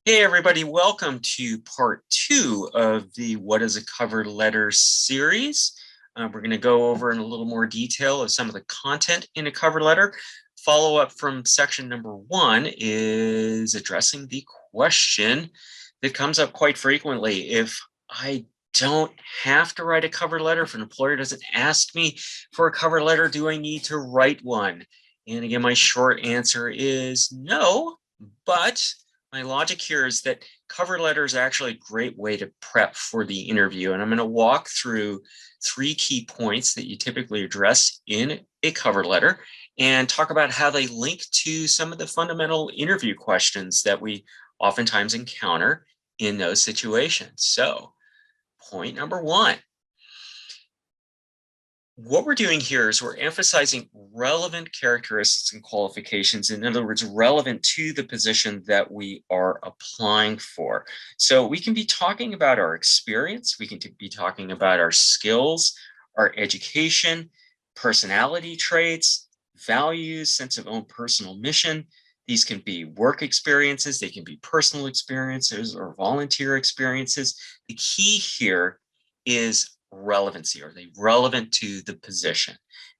Hey everybody, welcome to part 2 of the What is a Cover Letter series. We're going to go over in a little more detail of some of the content in a cover letter. Follow up from section number 1 is addressing the question that comes up quite frequently. If I don't have to write a cover letter, if an employer doesn't ask me for a cover letter, do I need to write one? And again, my short answer is no, but my logic here is that cover letter is actually a great way to prep for the interview. And I'm going to walk through 3 key points that you typically address in a cover letter and talk about how they link to some of the fundamental interview questions that we oftentimes encounter in those situations. So, point number 1. What we're doing here is we're emphasizing relevant characteristics and qualifications. In other words, relevant to the position that we are applying for. So we can be talking about our experience. We can be talking about our skills, our education, personality traits, values, sense of own personal mission. These can be work experiences. They can be personal experiences or volunteer experiences. The key here is relevancy. Are they relevant to the position?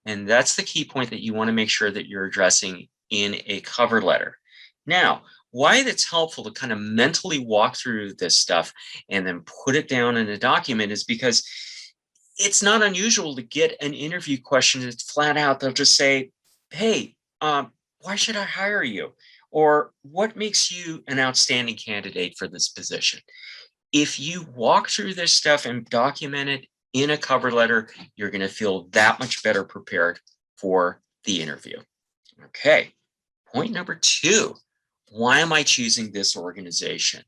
And that's the key point that you want to make sure that you're addressing in a cover letter. Now, why it's helpful to kind of mentally walk through this stuff and then put it down in a document is because it's not unusual to get an interview question that's flat out. They'll just say, hey, why should I hire you? Or what makes you an outstanding candidate for this position? If you walk through this stuff and document it in a cover letter, you're going to feel that much better prepared for the interview. Okay, point number 2. Why am I choosing this organization?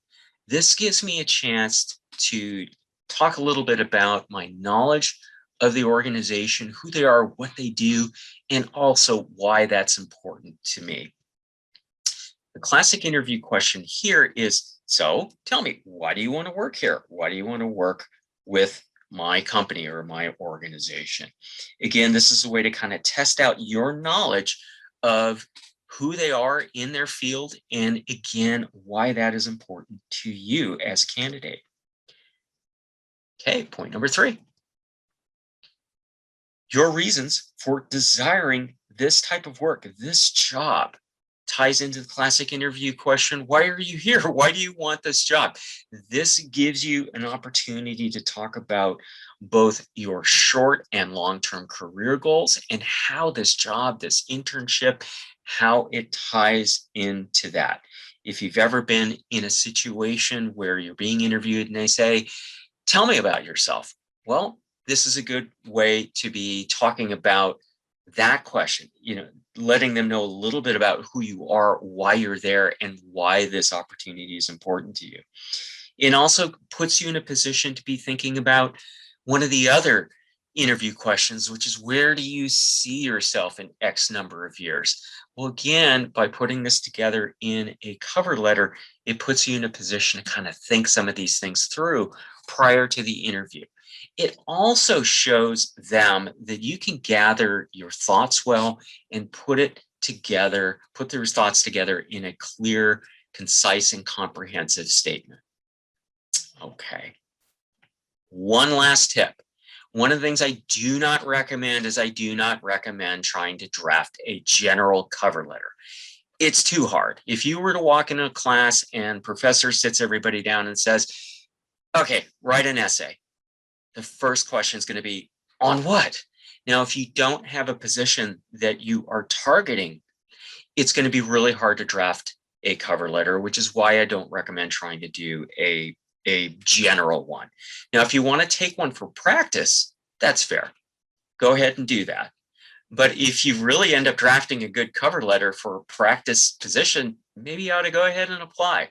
This gives me a chance to talk a little bit about my knowledge of the organization, who they are, what they do, and also why that's important to me. The classic interview question here is, so tell me, why do you want to work here? Why do you want to work with my company or my organization? Again, this is a way to kind of test out your knowledge of who they are in their field, and again, why that is important to you as candidate. Okay, point number 3. Your reasons for desiring this type of work, this job, ties into the classic interview question, why are you here? Why do you want this job? This gives you an opportunity to talk about both your short and long-term career goals and how this job, this internship, how it ties into that. If you've ever been in a situation where you're being interviewed and they say, tell me about yourself. Well, this is a good way to be talking about that question, letting them know a little bit about who you are, why you're there, and why this opportunity is important to you. It also puts you in a position to be thinking about one of the other interview questions, which is, where do you see yourself in X number of years? Well, again, by putting this together in a cover letter, it puts you in a position to kind of think some of these things through prior to the interview. It also shows them that you can gather your thoughts well and put those thoughts together in a clear, concise, and comprehensive statement. Okay. One last tip. One of the things I do not recommend is I do not recommend trying to draft a general cover letter. It's too hard. If you were to walk into a class and professor sits everybody down and says, okay, write an essay, the first question is going to be, on what? Now, if you don't have a position that you are targeting, it's going to be really hard to draft a cover letter, which is why I don't recommend trying to do a general one. Now, if you want to take one for practice, that's fair. Go ahead and do that. But if you really end up drafting a good cover letter for a practice position, maybe you ought to go ahead and apply.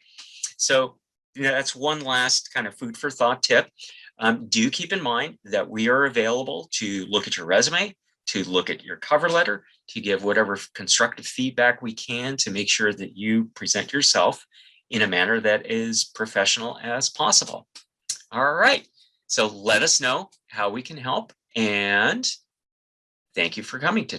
So that's one last kind of food for thought tip. Do keep in mind that we are available to look at your resume, to look at your cover letter, to give whatever constructive feedback we can to make sure that you present yourself in a manner that is professional as possible. All right, so let us know how we can help, and thank you for coming today.